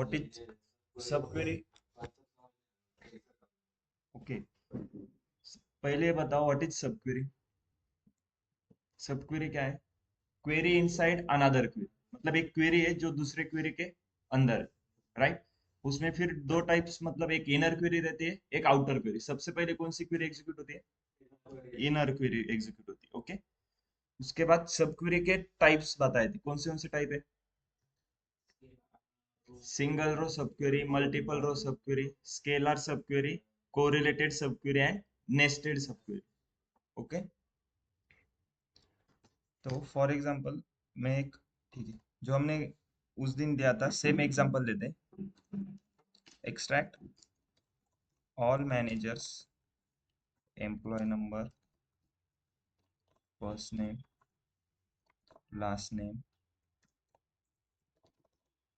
What is सब query? Okay, पहले बताओ व्हाट इज सब क्वेरी। सब क्वेरी क्या है? क्वेरी इनसाइड अनदर क्वेरी, मतलब एक क्वेरी है जो दूसरे क्वेरी के अंदर है, राइट? उसमें फिर दो टाइप्स, मतलब एक इनर क्वेरी रहती है, एक आउटर क्वेरी। सबसे पहले कौन सी क्वेरी एग्जीक्यूट होती है? इनर क्वेरी एग्जीक्यूट होती है। ओके, उसके बाद सब क्वेरी के टाइप्स बताए थे, कौन से टाइप है? सिंगल रो सब क्वेरी, मल्टीपल रो सब क्वेरी, स्केलर सब क्वेरी, कोरिलेटेड सब क्वेरी एंड नेस्टेड सब क्वेरी। ओके, तो फॉर एग्जांपल मैं एक, ठीक है, जो हमने उस दिन दिया था सेम एग्जांपल देते हैं। Extract all managers employee number first name last name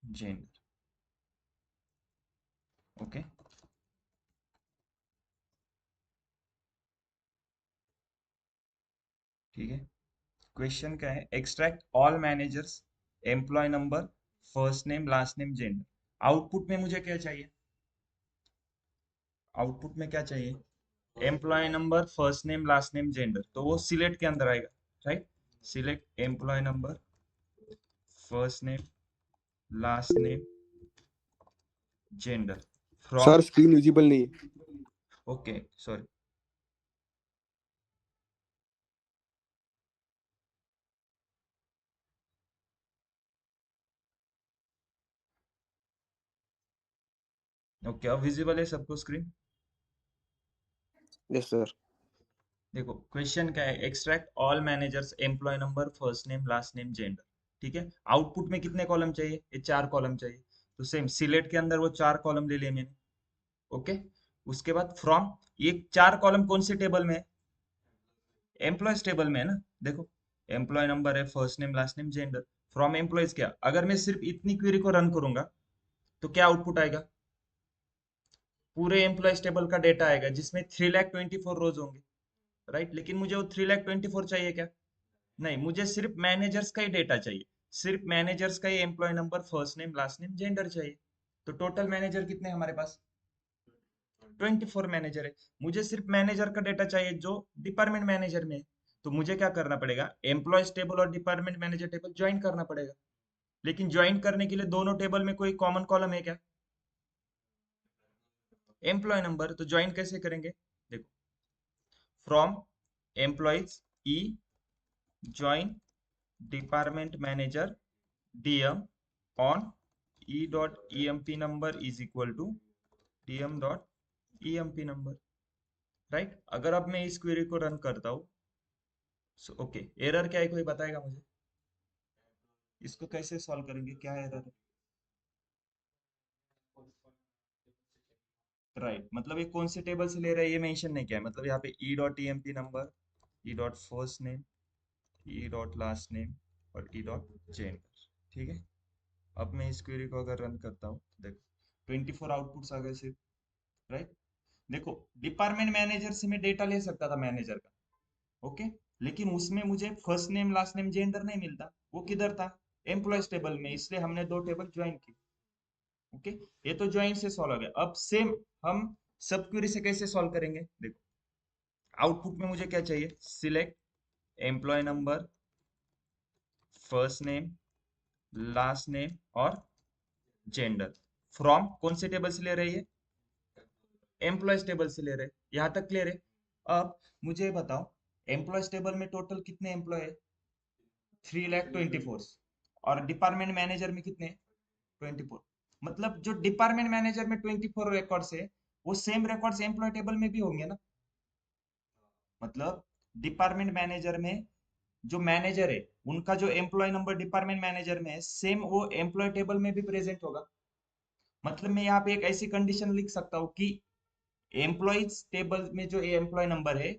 gender. Okay, ठीक है। क्वेश्चन क्या है? Extract all managers employee number first name last name gender. Output में मुझे क्या चाहिए? आउटपुट में क्या चाहिए? Employee number first name last name gender, तो वो सिलेक्ट के अंदर आएगा, right? Select employee number first name last name gender from. Sir screen visible नहीं है। Okay, sorry. ओके, अब विजिबल है सबको स्क्रीन? Yes sir. देखो क्वेश्चन क्या है? Extract all managers employee number first name last name gender, ठीक है। आउटपुट में कितने कॉलम चाहिए? ये 4 कॉलम चाहिए। तो सेम सिलेक्ट के अंदर वो 4 कॉलम ले लिए मैंने। ओके, उसके बाद फ्रॉम, ये 4 कॉलम कौन से टेबल में है? एम्प्लॉयज टेबल में है ना। देखो, एम्प्लॉय नंबर है, first name last name gender, from employees. क्या अगर मैं सिर्फ इतनी क्वेरी को रन करूंगा तो क्या आउटपुट आएगा? पूरे एम्प्लॉयज टेबल का डेटा आएगा जिसमें 3,24,000 रोज होंगे, राइट? लेकिन मुझे वो 3,24,000 चाहिए क्या? नहीं, मुझे सिर्फ मैनेजर्स का ही डेटा चाहिए। सिर्फ मैनेजर्स का ही employee number first name last name gender चाहिए। तो टोटल मैनेजर कितने हैं हमारे पास? 24 मैनेजर है। मुझे सिर्फ मैनेजर का डेटा चाहिए जो डिपार्टमेंट मैनेजर में है। तो मुझे क्या करना पड़ेगा? एम्प्लॉयज टेबल और डिपार्टमेंट मैनेजर टेबल ज्वाइन करना पड़ेगा। लेकिन ज्वाइन करने के लिए दोनों टेबल में कोई कॉमन कॉलम है क्या? Employee number. तो ज्वाइन कैसे करेंगे? देखो, from employees E join department manager DM on E dot EMP number is equal to DM dot EMP number, right? अगर अब मैं इस क्वेरी को रन करता हूँ, ओके, एरर क्या है कोई बताएगा मुझे? इसको कैसे सॉल्व करेंगे? क्या एरर है? राइट, मतलब ये कौन से टेबल से ले रहा है ये मेंशन नहीं किया है। मतलब यहाँ पे ई dot EMP number, E dot first name, E dot last name और ई डॉट जेंडर, ठीक है। अब मैं इस क्वेरी को अगर रन करता हूँ, देखो 24 आउटपुट्स आ गए सिर्फ, राइट? देखो, डिपार्टमेंट मैनेजर से मैं डेटा ले सकता था मैनेजर का, ओके, लेकिन उसमें मुझे first name last name gender नहीं मिलता। वो किधर था? एम्प्लॉयज टेबल में। इसलिए हमने दो टेबल ज्वाइन की। ओके, ये तो ज्वाइन से सॉल्व हो गया। अब सेम हम सब क्वेरी से कैसे सॉल्व करेंगे? देखो, आउटपुट में मुझे क्या चाहिए? Select employee number first name last name और जेंडर फ्रॉम कौन से टेबल से ले रही है? एम्प्लॉयज टेबल से ले रहे। यहाँ तक क्लियर है? अब मुझे बताओ, एम्प्लॉयज टेबल में टोटल कितने एम्प्लॉय है? 3,24,000। और डिपार्टमेंट मैनेजर में कितने? 24। मतलब जो डिपार्टमेंट मैनेजर में 24 रिकॉर्ड्स है, वो सेम रिकॉर्ड्स एम्प्लॉय टेबल में भी होंगे ना। मतलब डिपार्टमेंट मैनेजर में जो मैनेजर है, उनका जो एम्प्लॉय नंबर डिपार्टमेंट मैनेजर में है, सेम वो एम्प्लॉय टेबल में भी प्रेजेंट होगा। मतलब मैं यहाँ पे एक ऐसी कंडीशन लिख सकता हूँ कि एम्प्लॉयज टेबल में जो एम्प्लॉय नंबर है,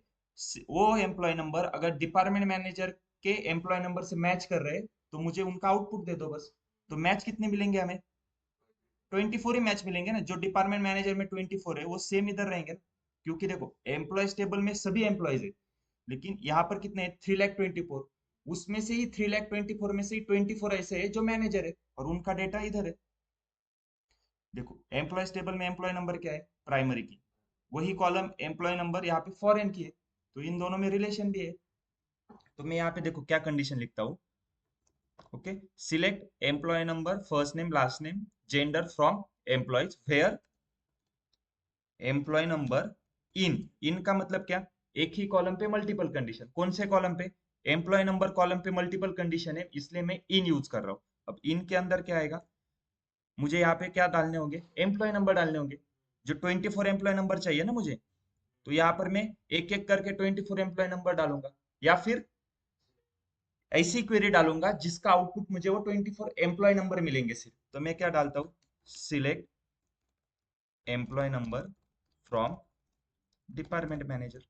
वो एम्प्लॉय नंबर अगर डिपार्टमेंट मैनेजर के एम्प्लॉय नंबर से मैच कर रहे हैं, तो मुझे उनका आउटपुट दे दो बस। तो मैच कितने मिलेंगे हमें? 24 ही मैच मिलेंगे ना। जो डिपार्टमेंट मैनेजर में 24 है वो सेम इधर रहेंगे ना। क्योंकि देखो, एम्प्लॉयज टेबल में सभी एम्प्लॉयज है, लेकिन यहाँ पर कितने? 3,24,000। उसमें से ही 3,24,000 में से ही 24 ऐसे है जो मैनेजर है और उनका डेटा इधर है। देखो एम्प्लॉय टेबल में एम्प्लॉय नंबर क्या है, प्राइमरी की, वही कॉलम एम्प्लॉय नंबर यहाँ पे फॉरेन की है, तो इन दोनों में रिलेशन भी है। तो मैं यहाँ पे देखो क्या कंडीशन लिखता हूँ, okay, select employee number first name last name gender from employees where employee number in का मतलब क्या, एक ही कॉलम पे मल्टीपल कंडीशन, कौन से कॉलम पे, एम्प्लॉय नंबर कॉलम पे मल्टीपल कंडीशन है इसलिए मैं इन यूज कर रहा हूँ। अब इन के अंदर क्या आएगा, मुझे यहाँ पे क्या डालने होंगे, एम्प्लॉय नंबर डालने होंगे, जो 24 एम्प्लॉय नंबर चाहिए ना मुझे, तो यहाँ पर मैं एक एक करके 24 एम्प्लॉय नंबर डालूंगा, या फिर ऐसी क्वेरी डालूंगा जिसका आउटपुट मुझे वो 24 एम्प्लॉय नंबर मिलेंगे सिर्फ, तो मैं क्या डालता हूँ, select employee number from department manager,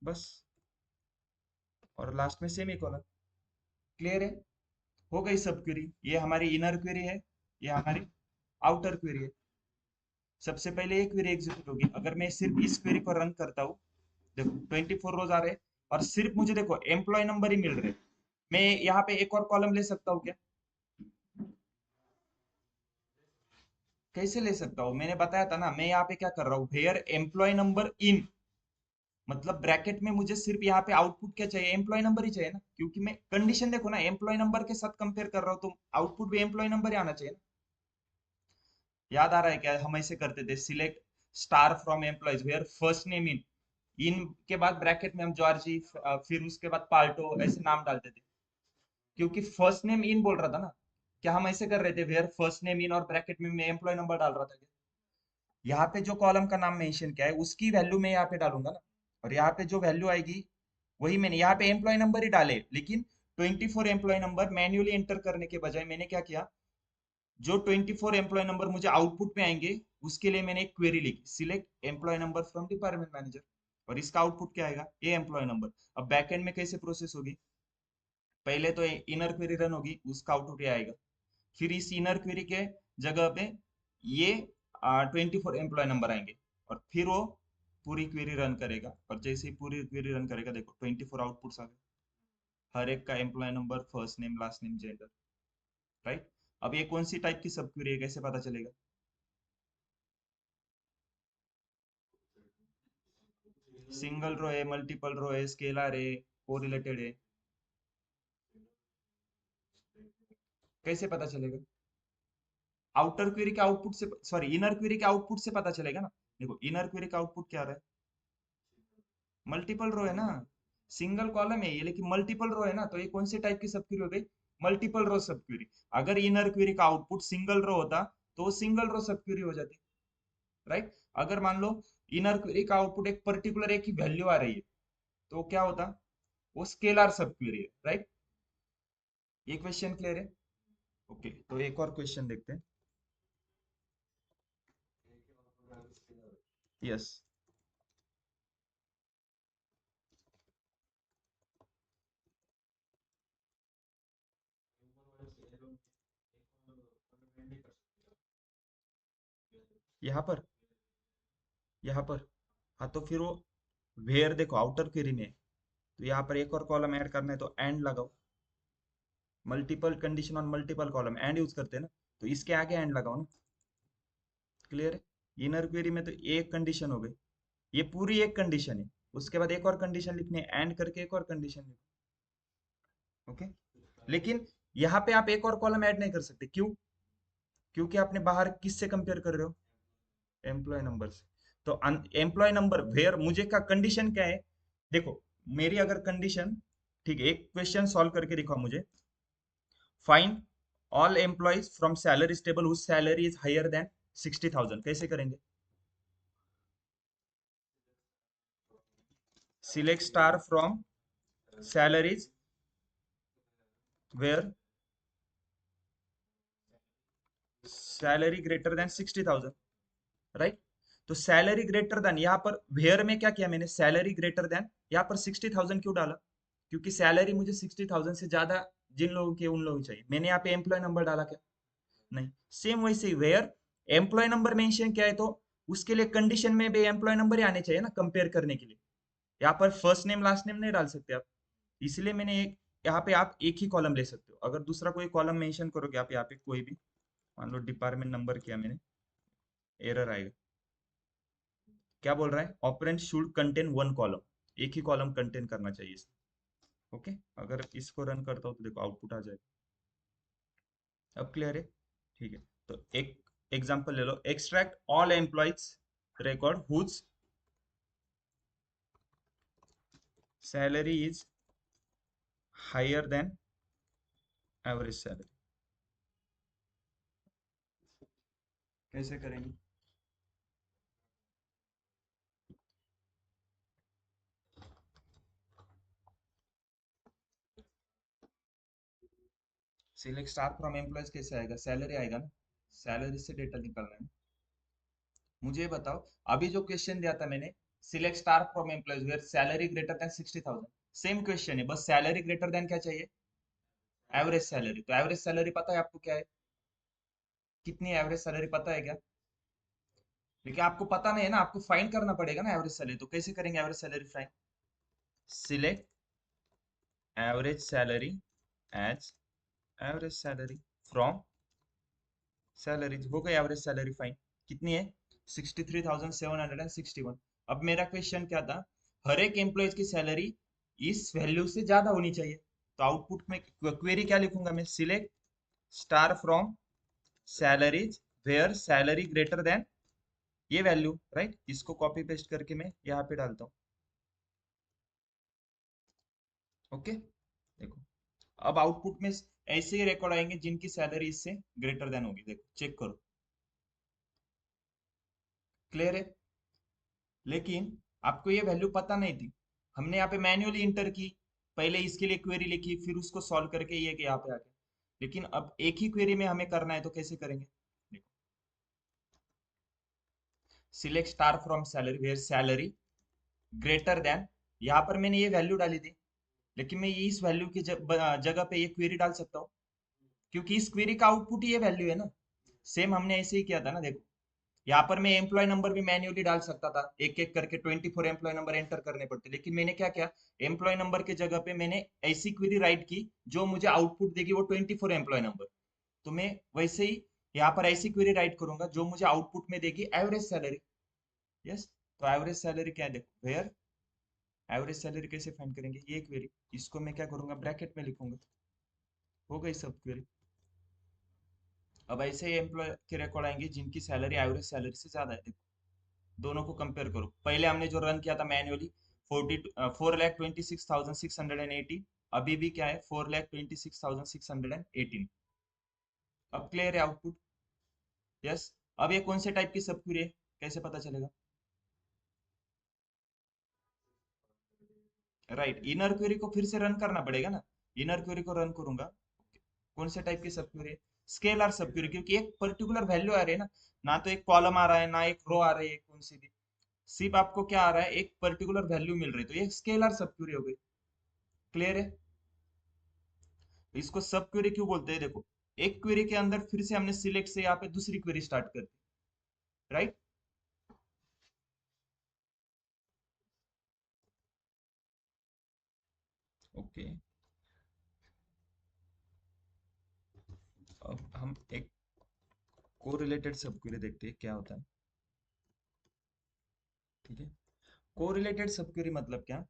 बस, और लास्ट में सेमी कॉलन। क्लियर है, हो गई सब क्वेरी, ये हमारी इनर क्वेरी है, ये हमारी आउटर क्वेरी है। सबसे पहले ये क्वेरी एग्जीक्यूट होगी, अगर मैं सिर्फ इस क्वेरी को रन करता हूँ, देखो 24 रोज आ रहे हैं और सिर्फ मुझे देखो एम्प्लॉय नंबर ही मिल रहे हैं, मैं यहाँ पे एक और कॉलम ले सकता हूँ क्या, कैसे ले सकता हूँ, मैंने बताया था ना, मैं यहाँ पे क्या कर रहा हूँ, वेयर एम्प्लॉय नंबर इन, मतलब ब्रैकेट में मुझे सिर्फ यहाँ पे आउटपुट क्या चाहिए, एम्प्लॉय नंबर ही चाहिए ना, क्योंकि मैं कंडीशन देखो ना एम्प्लॉय नंबर के साथ कंपेयर कर रहा हूँ, तो आउटपुट भी एम्प्लॉय नंबर ही आना चाहिए ना। याद आ रहा है क्या, हम ऐसे करते थे, select star from employees where first name in के बाद ब्रैकेट में हम जॉर्जी, फिर उसके बाद पाल्टो ऐसे नाम डालते थे, क्योंकि फर्स्ट नेम इन बोल रहा था ना, क्या हम ऐसे कर रहे थे, वेयर फर्स्ट नेम इन और ब्रैकेट में मैं एम्प्लॉय नंबर डाल रहा था क्या, यहाँ पे जो कॉलम का नाम मेंशन किया है उसकी वैल्यू मैं यहाँ पे डालूंगा ना, और यहाँ पे जो वैल्यू आएगी वही मैंने यहाँ पे एम्प्लॉय नंबर ही डाले, लेकिन 24 एम्प्लॉय नंबर मैन्युअली एंटर करने के बजाय मैंने क्या किया, जो 24 एम्प्लॉय नंबर मुझे आउटपुट में आएंगे उसके लिए मैंने एक क्वेरी लिखी, select employee number from department manager, और इसका आउटपुट क्या आएगा, ये एम्प्लॉय नंबर। अब बैकएंड में कैसे प्रोसेस होगी, पहले तो इनर क्वेरी रन होगी, उसका आउटपुट ये आएगा, फिर इस इनर क्वेरी के जगह पे ये 24 एम्प्लॉय नंबर आएंगे, और फिर वो पूरी क्वेरी रन करेगा, और जैसे ही पूरी क्वेरी रन करेगा देखो 24 आउटपुट्स आ गए, हर एक का employee number first name last name gender, right. अब ये कौन सी टाइप की सब क्वेरी है, कैसे पता चलेगा, सिंगल रो है, मल्टीपल रो है, स्केलर है, कोरिलेटेड है, कैसे पता चलेगा, आउटर क्वेरी के आउटपुट से, सॉरी इनर क्वेरी के आउटपुट से पता चलेगा ना। देखो इनर क्वेरी का आउटपुट क्या आ रहा है, मल्टीपल रो है ना, सिंगल कॉलम है ये लेकिन मल्टीपल रो है ना, तो ये कौन सी टाइप की सब क्वेरी हो गई, मल्टीपल रो सब क्वेरी। अगर इनर क्वेरी का आउटपुट सिंगल रो होता तो सिंगल रो सब क्वेरी हो जाती, राइट। अगर मान लो इनर क्वेरी का आउटपुट एक पर्टिकुलर एक ही वैल्यू आ रही है, तो क्या होता, वो स्केलर सब क्वेरी है, राइट। ये क्वेश्चन क्लियर है, ओके, तो एक और क्वेश्चन देखते हैं, यस। यहाँ पर, यहाँ पर, हाँ तो फिर वो वेयर देखो आउटर क्वेरी में है, तो यहाँ पर एक और कॉलम ऐड करना है तो एंड लगाओ, multiple condition on multiple column and use करते हैं ना, तो इसके आगे एंड लगाओ ना। क्लियर है, इनर क्वेरी में तो एक कंडीशन हो गई, ये पूरी एक कंडीशन है, उसके बाद एक और कंडीशन लिखनी है, एंड करके एक और कंडीशन लिखो, ओके। लेकिन यहाँ पे आप एक और कॉलम ऐड नहीं कर सकते, क्यों, क्योंकि आपने बाहर किससे कंपेयर कर रहे हो, एम्प्लॉय नंबर से, तो एम्प्लॉय नंबर वेयर मुझे का कंडीशन क्या है, देखो मेरी अगर कंडीशन, ठीक है, एक क्वेश्चन सॉल्व करके दिखाओ मुझे, find all employees from salary table whose salary is higher than 60,000, कैसे करेंगे, select star from salaries where salary greater than 60,000, right. तो सैलरी ग्रेटर देन, यहाँ पर वेयर में क्या किया मैंने, सैलरी ग्रेटर देन, यहाँ पर 60,000 क्यों डाला, क्योंकि सैलरी मुझे 60,000 से ज्यादा जिन लोगों के उन लोगों की चाहिए, मैंने यहाँ पे एम्प्लॉय नंबर डाला क्या, नहीं। सेम वैसे ही वेयर एम्प्लॉय नंबर मेंशन किया है तो उसके लिए कंडीशन में भी एम्प्लॉय नंबर ही आने चाहिए ना कंपेयर करने के लिए, यहाँ पर फर्स्ट नेम लास्ट नेम नहीं डाल सकते आप, इसलिए मैंने एक, यहाँ पे आप एक ही कॉलम ले सकते हो, अगर दूसरा कोई कॉलम मेंशन करोगे आप यहाँ पे कोई भी, मान लो डिपार्टमेंट नंबर किया मैंने, एरर आएगा। क्या बोल रहा है, operand should contain one column, एक ही कॉलम कंटेन करना चाहिए इसमें। ओके, अगर इसको रन करता हूँ तो देखो आउटपुट आ जाएगा। अब क्लियर है? ठीक है, तो एक एग्जांपल ले लो, extract all employees record whose salary is higher than average salary. कैसे करेंगे? सिलेक्ट स्टार फ्रॉम एम्प्लॉइज कैसे आएगा, सैलरी आएगा ना, सैलरी से डेटा निकालना है। मुझे ये बताओ, अभी जो क्वेश्चन दिया था मैंने, select star from employees where salary greater than 60,000, same question है, बस सैलरी ग्रेटर देन क्या चाहिए, एवरेज सैलरी। तो एवरेज सैलरी पता है आपको क्या है, कितनी एवरेज सैलरी पता है क्या? लेकिन आपको पता नहीं है ना, आपको फाइंड करना पड़ेगा ना एवरेज सैलरी। तो कैसे करेंगे average salary find? Select average salary as average salary from salaries, हो गई एवरेज सैलरी फाइंड। कितनी है? 63,761। अब मेरा क्वेश्चन क्या था, हर एक एम्प्लॉयज की सैलरी इस वैल्यू से ज्यादा होनी चाहिए। तो आउटपुट में क्वेरी क्या लिखूंगा मैं, select star from salaries where salary greater than ये वैल्यू, राइट। इसको कॉपी पेस्ट करके मैं यहाँ पे डालता हूँ। ओके, देखो अब आउटपुट में ऐसे ही रिकॉर्ड आएंगे जिनकी सैलरी इससे ग्रेटर देन होगी। देखो चेक करो, क्लियर है? लेकिन आपको ये वैल्यू पता नहीं थी, हमने यहाँ पे मैन्युअली इंटर की, पहले इसके लिए क्वेरी लिखी, फिर उसको सॉल्व करके ये कि यहाँ पे आ गया। लेकिन अब एक ही क्वेरी में हमें करना है, तो कैसे करेंगे? देखो, select star from salary where salary greater than, यहाँ पर मैंने ये वैल्यू डाली थी, लेकिन मैं ये इस वैल्यू की जगह पे ये क्वेरी डाल सकता हूँ, क्योंकि इस क्वेरी का आउटपुट ही ये वैल्यू है ना। सेम हमने ऐसे ही किया था ना, देखो यहाँ पर मैं एम्प्लॉय नंबर भी मैन्युअली डाल सकता था, एक एक करके 24 एम्प्लॉय नंबर एंटर करने पड़ते, लेकिन मैंने क्या किया, एम्प्लॉय नंबर के जगह पे मैंने ऐसी क्वेरी राइट की जो मुझे आउटपुट देगी वो 24 एम्प्लॉय नंबर। तो मैं वैसे ही यहाँ पर ऐसी क्वेरी राइट करूंगा जो मुझे आउटपुट में देगी एवरेज सैलरी। यस, तो एवरेज सैलरी क्या है, देखो वेयर एवरेज सैलरी कैसे फाइंड करेंगे, ये क्वेरी, इसको मैं क्या करूंगा, ब्रैकेट में लिखूंगा। हो गई सब क्वेरी। अब ऐसे ही एम्प्लॉय के रिकॉर्ड आएंगे जिनकी सैलरी एवरेज सैलरी से ज्यादा है। देखो दोनों को कंपेयर करो, पहले हमने जो रन किया था मैन्युअली 4,26,618, अभी भी क्या है 4,26,618। अब क्लियर है आउटपुट? यस। अब ये कौन से टाइप की सब क्वेरी है, कैसे पता चलेगा? राइट, इनर क्वेरी को फिर से रन करना पड़ेगा ना, इनर क्वेरी को रन करूंगा। कौन से टाइप की सब क्वेरी है, स्केलर सब क्वेरी, क्योंकि एक पर्टिकुलर वैल्यू आ रही है ना, ना तो एक कॉलम आ रहा है ना एक रो आ रही है, कौन सी भी, सिर्फ आपको क्या आ रहा है, एक पर्टिकुलर वैल्यू मिल रही है, तो ये स्केलर सब क्वेरी हो गई। क्लियर है? इसको सब क्वेरी क्यों बोलते हैं, देखो एक क्वेरी के अंदर फिर से हमने सिलेक्ट से यहाँ पे दूसरी क्वेरी स्टार्ट कर दी, राइट। ओके, अब हम एक कोरिलेटेड सब क्वेरी देखते हैं क्या होता है। ठीक है, कोरिलेटेड सब क्वेरी मतलब क्या,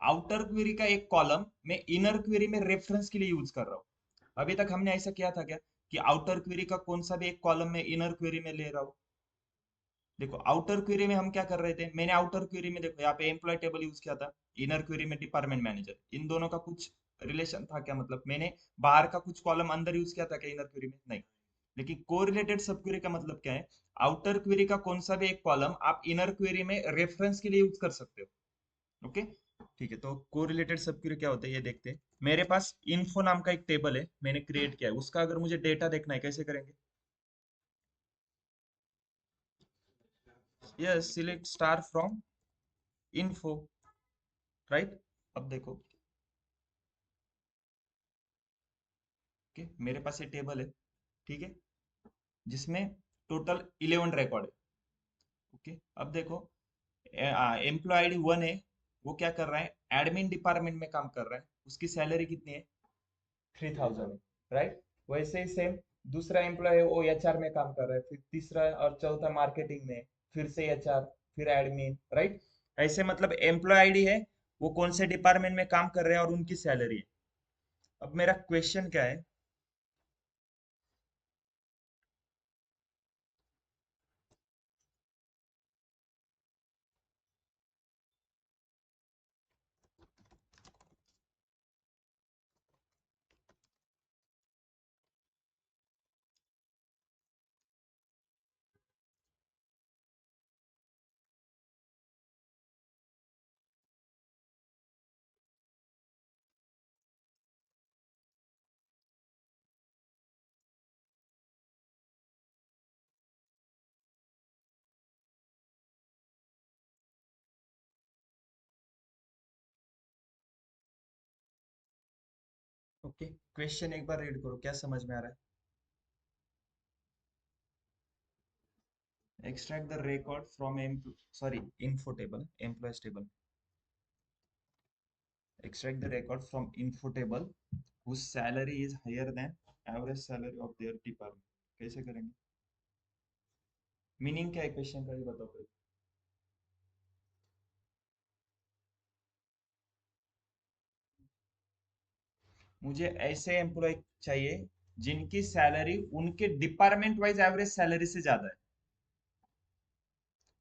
आउटर क्वेरी का एक कॉलम मैं इनर क्वेरी में रेफरेंस के लिए यूज कर रहा हूँ। अभी तक हमने ऐसा किया था क्या, कि आउटर क्वेरी का कौन सा भी एक कॉलम में इनर क्वेरी में ले रहा हूँ। देखो आउटर क्वेरी में हम क्या कर रहे थे, मैंने आउटर क्वेरी में देखो यहाँ पे एम्प्लॉय टेबल यूज किया था, इनर क्वेरी में डिपार्टमेंट मैनेजर, इन दोनों का कुछ रिलेशन था क्या, मतलब मैंने बाहर का कुछ कॉलम अंदर यूज किया था क्या इनर क्वेरी में, नहीं। लेकिन कोरिलेटेड सब क्वेरी का मतलब क्या है, आउटर क्वेरी का कौन सा भी एक कॉलम आप इनर क्वेरी में रेफरेंस के लिए यूज कर सकते हो। ओके, ठीक है, तो कोरिलेटेड सब क्वेरी क्या होता है ये देखते हैं। मेरे पास इन्फो नाम का एक टेबल है मैंने क्रिएट किया है, उसका अगर मुझे डेटा देखना है कैसे करेंगे? Yes, select star from info, right. अब देखो, ओके मेरे पास ये टेबल है, ठीक है, जिसमें टोटल 11 रिकॉर्ड है। ओके, अब देखो एम्प्लॉय आईडी 1 है, वो क्या कर रहा है, एडमिन डिपार्टमेंट में काम कर रहा है, उसकी सैलरी कितनी है, 3,000 है, राइट। वैसे ही सेम दूसरा एम्प्लॉय है वो एचआर में काम कर रहा है, फिर तीसरा और चौथा मार्केटिंग में, फिर से एचआर, फिर एडमिन, राइट। ऐसे मतलब एम्प्लॉय आईडी है, वो कौन से डिपार्टमेंट में काम कर रहे हैं और उनकी सैलरी है। अब मेरा क्वेश्चन क्या है, ओके क्वेश्चन एक बार रीड करो, क्या समझ में आ रहा है। Extract the record from sorry info table, employees table. extract the record from info table whose salary is higher than average salary of their department। कैसे करेंगे, मीनिंग क्या है क्वेश्चन का, ये बताओ पहले। मुझे ऐसे एम्प्लॉय चाहिए जिनकी सैलरी उनके डिपार्टमेंट वाइज एवरेज सैलरी से ज्यादा है।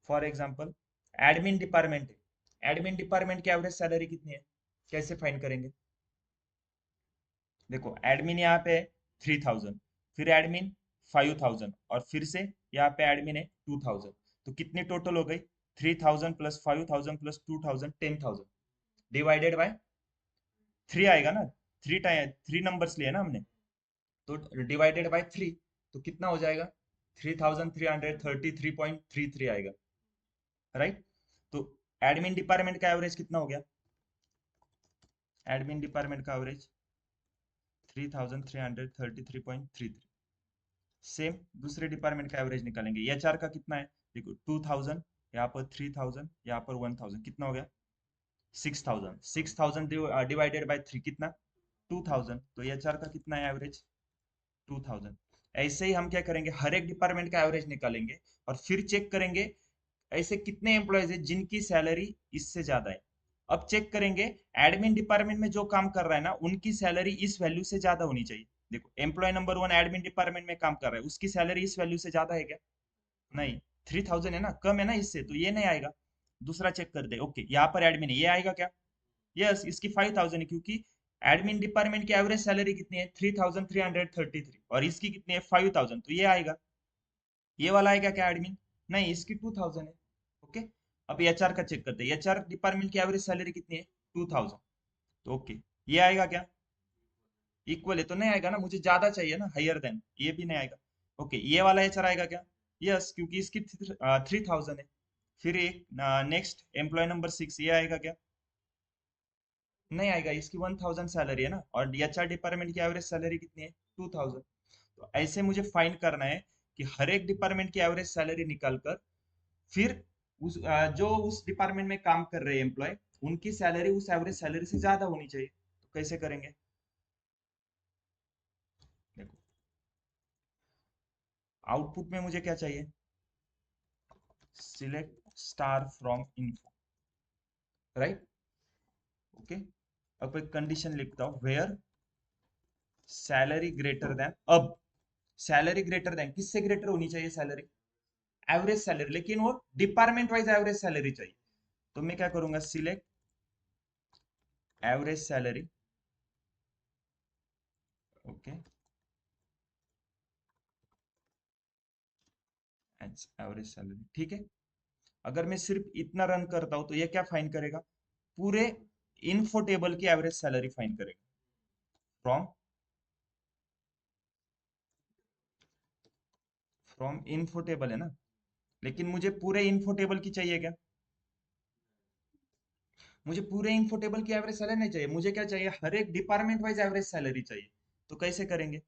फॉर एग्जांपल एडमिन डिपार्टमेंट है, एडमिन डिपार्टमेंट की एवरेज सैलरी कितनी है, कैसे फाइंड करेंगे। देखो एडमिन यहाँ पे 3000, फिर एडमिन 5000, और फिर से यहाँ पे एडमिन है 2000। तो कितनी टोटल हो गई, 3000 प्लस 5000 प्लस 2000, 10000 डिवाइडेड बाय 3 आएगा ना। थ्री नंबर्स लिए ना हमने, तो डिवाइडेड बाय 3, तो कितना हो जाएगा, 3333.33 आएगा, राइट। तो एडमिन डिपार्टमेंट का एवरेज कितना हो गया, एडमिन डिपार्टमेंट का एवरेज 3333.33। सेम दूसरे डिपार्टमेंट का एवरेज निकालेंगे, एचआर का कितना है, देखो 2000, यहाँ पर 3000, यहाँ पर 1000, कितना हो गया 6000। 6000 डिवाइडेड बाय 3 कितना 2000, तो एचआर का कितना है एवरेज 2000। ऐसे ही हम क्या करेंगे, हर एक डिपार्टमेंट का एवरेज निकालेंगे और फिर चेक करेंगे ऐसे कितने एम्प्लॉयज है जिनकी सैलरी इससे ज्यादा है। अब चेक करेंगे एडमिन डिपार्टमेंट में जो काम कर रहा है ना उनकी सैलरी इस वैल्यू से ज्यादा होनी चाहिए। देखो एम्प्लॉय नंबर 1 एडमिन डिपार्टमेंट में काम कर रहा है, उसकी सैलरी इस वैल्यू से ज्यादा है क्या, नहीं। 3000 है ना, कम है ना इससे, तो ये नहीं आएगा। दूसरा चेक कर दे, ओके यहाँ पर एडमिन है, ये आएगा क्या, यस इसकी 5000 है, क्योंकि एडमिन डिपार्टमेंट की एवरेज सैलरी कितनी है 3333, और इसकी कितनी है 5000, तो ये आएगा। ये वाला आएगा क्या एडमिन, नहीं इसकी 2000 है। ओके, अब एचआर का चेक करते हैं, एचआर डिपार्टमेंट की एवरेज सैलरी कितनी है 2000, तो ओके ये आएगा क्या, इक्वल है, तो नहीं आएगा ना, मुझे ज्यादा चाहिए ना, हायर देन, ये भी नहीं आएगा। ओके ये वाला एचआर आएगा क्या, यस क्योंकि इसकी 3000 है। फिर एक नेक्स्ट एम्प्लॉय नंबर 6, ये आएगा क्या, नहीं आएगा, इसकी 1000 सैलरी है ना, और एचआर डिपार्टमेंट की एवरेज सैलरी कितनी है 2000। तो ऐसे मुझे फाइंड करना है कि हर एक डिपार्टमेंट की एवरेज सैलरी निकाल कर फिर जो उस डिपार्टमेंट में काम कर रहे हैं एम्प्लॉय, उनकी सैलरी उस एवरेज सैलरी से ज्यादा होनी चाहिए। तो कैसे करेंगे, देखो आउटपुट में मुझे क्या चाहिए, select star from info, right. Okay, अब एक कंडीशन लिखता हूं, वेयर सैलरी ग्रेटर देन। अब सैलरी ग्रेटर देन किससे ग्रेटर होनी चाहिए सैलरी, एवरेज सैलरी, लेकिन वो डिपार्टमेंट वाइज एवरेज सैलरी चाहिए। तो मैं क्या करूंगा, select average salary, okay average salary, ठीक है। अगर मैं सिर्फ इतना रन करता हूं तो ये क्या फाइंड करेगा, पूरे इन्फो टेबल की एवरेज सैलरी फाइंड करेगा फ्रॉम, फ्रॉम इन्फो टेबल है ना, लेकिन मुझे पूरे इन्फो टेबल की चाहिए क्या, मुझे पूरे इन्फो टेबल की एवरेज सैलरी नहीं चाहिए, मुझे क्या चाहिए, हर एक डिपार्टमेंट वाइज एवरेज सैलरी चाहिए। तो कैसे करेंगे,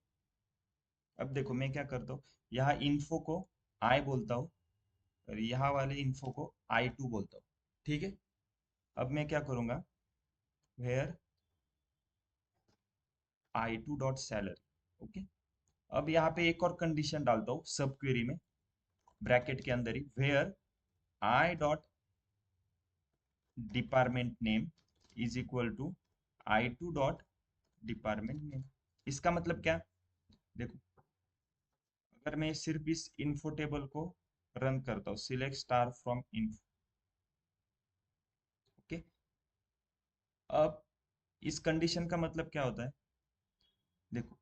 अब देखो मैं क्या करता हूँ, यहाँ इन्फो को आई बोलता हूँ और यहाँ वाले इन्फो को I2 बोलता हूँ, ठीक है। अब मैं क्या करूंगा, where I2 dot salary, okay. अब यहाँ पे एक और कंडीशन डालता हूँ सब क्वेरी में, ब्रैकेट के अंदर ही, where I dot department name is equal to I two dot department name. इसका मतलब क्या? देखो, अगर मैं सिर्फ इस इन्फो टेबल को रन करता हूँ, select star from info, okay, अब इस कंडीशन का मतलब क्या होता है? देखो,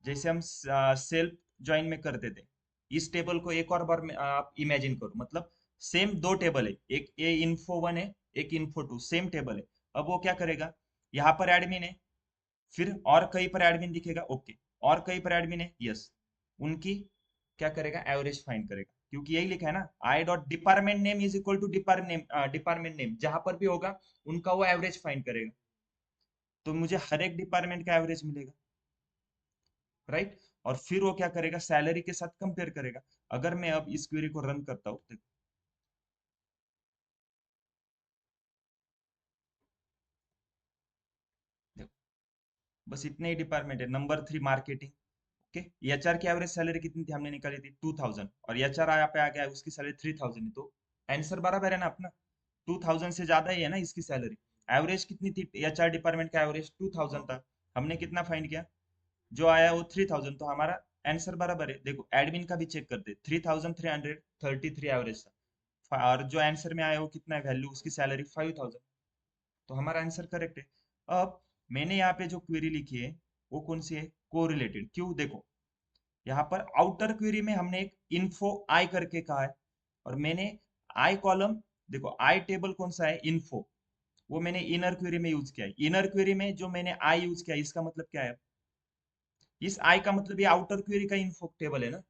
जैसे हम सेल्फ ज्वाइन में करते थे, इस टेबल को एक और बार में आप इमेजिन करो, मतलब सेम दो टेबल है, एक ए इन्फो वन है, एक इन्फो टू, सेम टेबल है। अब वो क्या करेगा, यहाँ पर एडमिन है, फिर और कहीं पर एडमिन दिखेगा, ओके, और कहीं पर एडमिन है, यस, उनकी क्या करेगा, एवरेज फाइंड करेगा, क्योंकि यही लिखा है ना, I dot department name is equal to department name, जहां पर भी होगा उनका वो एवरेज फाइंड करेगा, तो मुझे हर एक डिपार्टमेंट का एवरेज मिलेगा, राइट। और फिर वो क्या करेगा, सैलरी के साथ कंपेयर करेगा। अगर मैं अब इस क्वेरी को रन करता हूँ, देखो, देखो, बस इतने ही डिपार्टमेंट है, नंबर 3 मार्केटिंग, ओके, एचआर की एवरेज सैलरी कितनी थी, हमने निकाली थी 2000, और एचआर यहाँ पे आ गया, उसकी सैलरी 3000 है, तो आंसर बराबर है ना अपना, 2000 से ज्यादा ही है ना इसकी सैलरी। एवरेज कितनी थी, एचआर डिपार्टमेंट का एवरेज 2000 था, हमने कितना फाइंड किया, जो आया वो 3000, तो हमारा आंसर बराबर है। देखो, एडमिन का भी चेक करते, 3333 एवरेज था, और जो आंसर में आया वो कितना है, वैल्यू उसकी सैलरी 5000, तो हमारा आंसर करेक्ट है। अब मैंने यहाँ पे जो क्वेरी लिखी है वो कौन सी है, कोरिलेटेड, क्यों? देखो, यहाँ पर आउटर क्वेरी में हमने एक इन्फो आई करके कहा है, और मैंने आई कॉलम, देखो आई टेबल कौन सा है, इन्फो, वो मैंने इनर क्वेरी में यूज किया है। इनर क्वेरी में जो मैंने आई यूज किया है, इसका मतलब क्या है, इस आई का मतलब ये आउटर क्वेरी का इन्फो टेबल है ना,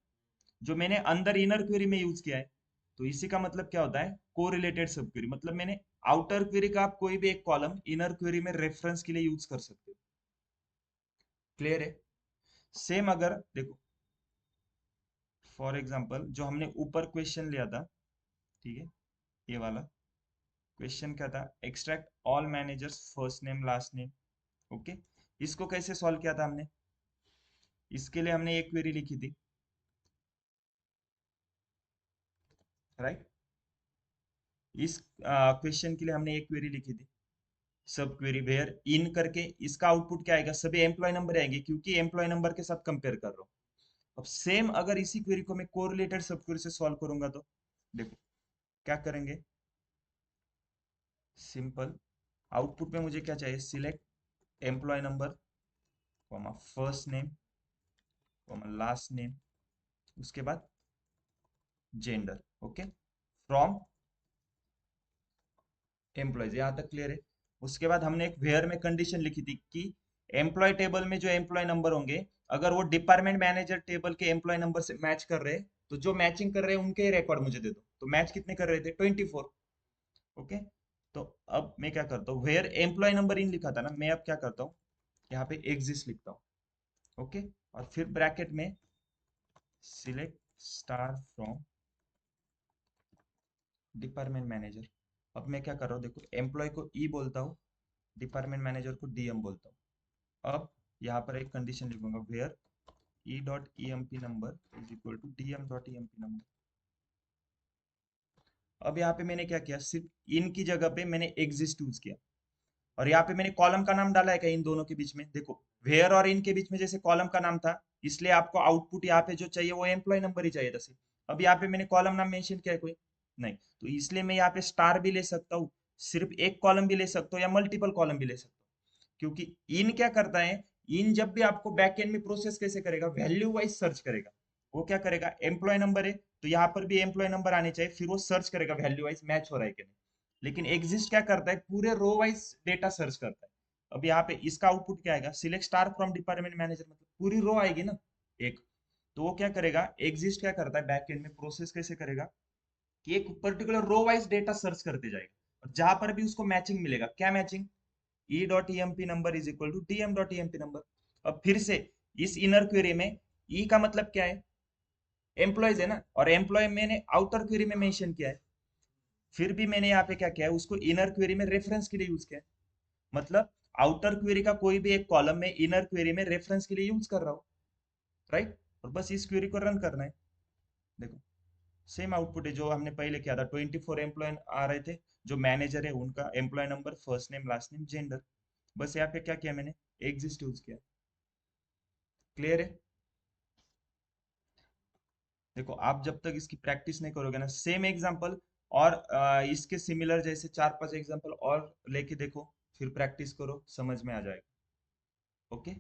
जो मैंने अंदर इनर क्वेरी में यूज किया है, तो इसी का मतलब क्या होता है, कोरिलेटेड सब क्वेरी, मतलब मैंने आउटर क्वेरी का आप कोई भी एक कॉलम इनर क्वेरी में रेफरेंस के लिए यूज कर सकते हो। क्लियर है? सेम अगर देखो, फॉर एग्जांपल जो हमने ऊपर क्वेश्चन लिया था, ठीक है, ये वाला क्वेश्चन क्या था, extract all managers first name last name, okay, इसको कैसे सॉल्व किया था हमने, इसके लिए हमने एक क्वेरी लिखी थी, राइट, इस क्वेश्चन के लिए हमने एक क्वेरी लिखी थी, सब क्वेरी वेयर इन करके, इसका आउटपुट क्या आएगा, सभी एम्प्लॉय नंबर आएंगे, क्योंकि एम्प्लॉय नंबर के साथ कंपेयर कर रहा हूँ। अब सेम अगर इसी क्वेरी को मैं कोरिलेटेड सब क्वेरी से सॉल्व करूंगा, तो देखो क्या करेंगे, सिंपल, आउटपुट में मुझे क्या चाहिए, select employee number, comma first name, comma last name, उसके बाद जेंडर, ओके, फ्रॉम एम्प्लॉयज, यहाँ तक क्लियर है। उसके बाद हमने एक वेयर में कंडीशन लिखी थी कि एम्प्लॉय टेबल में जो एम्प्लॉय नंबर होंगे, अगर वो डिपार्टमेंट मैनेजर टेबल के एम्प्लॉय नंबर से मैच कर रहे हैं, तो जो मैचिंग कर रहे हैं उनके रिकॉर्ड मुझे दे दो, तो मैच कितने कर रहे थे, 24, ओके। तो अब मैं क्या करता हूँ, वेयर एम्प्लॉय नंबर इन लिखा था ना, मैं अब क्या करता हूँ, यहाँ पे एग्जिस्ट लिखता हूँ, ओके, और फिर ब्रैकेट में select star from department manager. अब मैं क्या कर रहा हूँ, देखो, एम्प्लॉय को ई बोलता हूँ, डिपार्टमेंट मैनेजर को डीएम बोलता हूँ। अब यहाँ पर एक कंडीशन लिखूंगा, where E dot E M P number is equal to D M dot E M P number. अब यहाँ पे मैंने क्या किया, सिर्फ इन की जगह पे मैंने एग्जिस्ट यूज किया, और यहाँ पे मैंने कॉलम का नाम डाला है क्या इन दोनों के बीच में, देखो, वेयर और इन के बीच में जैसे कॉलम का नाम था, इसलिए आपको आउटपुट यहाँ पे जो चाहिए वो एम्प्लॉय नंबर ही चाहिए था सिर्फ। अब यहाँ पे मैंने कॉलम नाम मेंशन किया है कोई, नहीं, तो इसलिए मैं यहाँ पे स्टार भी ले सकता हूँ, सिर्फ एक कॉलम भी ले सकता हूँ, या मल्टीपल कॉलम भी ले सकता हूँ, क्योंकि इन क्या करता है, इन जब भी आपको बैक एंड में प्रोसेस कैसे करेगा, वैल्यू वाइज सर्च करेगा। वो क्या करेगा, एम्प्लॉय नंबर है तो यहाँ पर भी एम्प्लॉय नंबर आने चाहिए, फिर वो सर्च करेगा वैल्यू वाइज मैच हो रहा है कि नहीं। लेकिन एग्जिस्ट क्या करता है, पूरे रो वाइज डेटा सर्च करता है। अब यहाँ पे इसका आउटपुट क्या आएगा, select star from department manager, मतलब पूरी रो आएगी ना एक, तो वो क्या करेगा, एग्जिस्ट क्या करता है बैक एंड में प्रोसेस कैसे करेगा, कि एक particular row wise data search करते जाएगा, और जहां पर भी उसको मैचिंग मिलेगा, क्या matching, E dot E M P number is equal to D M dot E M P number. अब फिर से इस इनर क्वेरी में ई का मतलब क्या है, एम्प्लॉयज है ना, और एम्प्लॉय मैंने आउटर क्वेरी में मेंशन किया है, फिर भी मैंने यहाँ पे क्या किया है, उसको इनर क्वेरी में रेफरेंस के लिए यूज किया है, मतलब आउटर क्वेरी का कोई भी एक कॉलम में इनर क्वेरी में रेफरेंस के लिए यूज कर रहा हूँ। राइट। और बस इस क्वेरी को रन करना है। देखो सेम आउटपुट है जो हमने पहले किया था, 24 एम्प्लॉय आ रहे थे, जो मैनेजर है उनका employee number, first name, last name, gender. बस यहाँ पे क्या किया मैंने, एग्जिस्ट यूज किया। क्लियर है। देखो आप जब तक इसकी प्रैक्टिस नहीं करोगे ना, सेम एग्जांपल और इसके सिमिलर जैसे 4-5 एग्जांपल और लेके देखो, फिर प्रैक्टिस करो, समझ में आ जाएगा। ओके।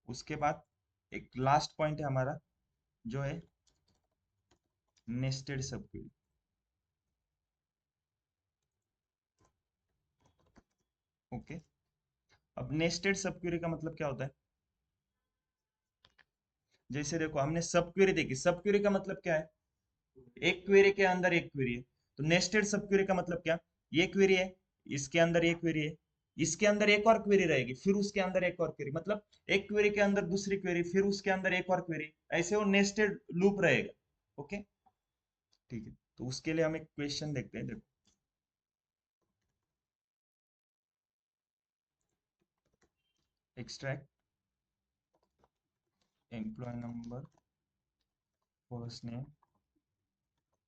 उसके बाद एक लास्ट पॉइंट है हमारा, जो है नेस्टेड सब क्वेरी। ओके। अब नेस्टेड सब क्वेरी का मतलब क्या होता है? जैसे देखो हमने सब क्वेरी देखी, सब क्वेरी का मतलब क्या है? एक क्वेरी के अंदर एक क्वेरी है। तो नेस्टेड सब क्वेरी का मतलब क्या? ये क्वेरी है, इसके अंदर ये क्वेरी है, इसके अंदर एक और क्वेरी रहेगी, फिर उसके अंदर एक और क्वेरी, मतलब एक क्वेरी के अंदर दूसरी क्वेरी, फिर उसके अंदर एक और क्वेरी, ऐसे वो नेस्टेड लूप रहेगा। ओके। ठीक है, तो उसके लिए हम एक क्वेश्चन देखते हैं। देखो extract employee number, first name,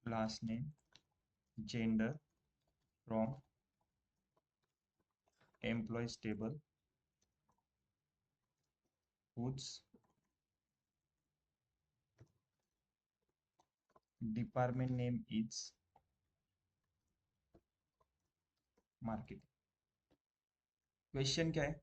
last name, gender from employees table whose department name is marketing। Question क्या है?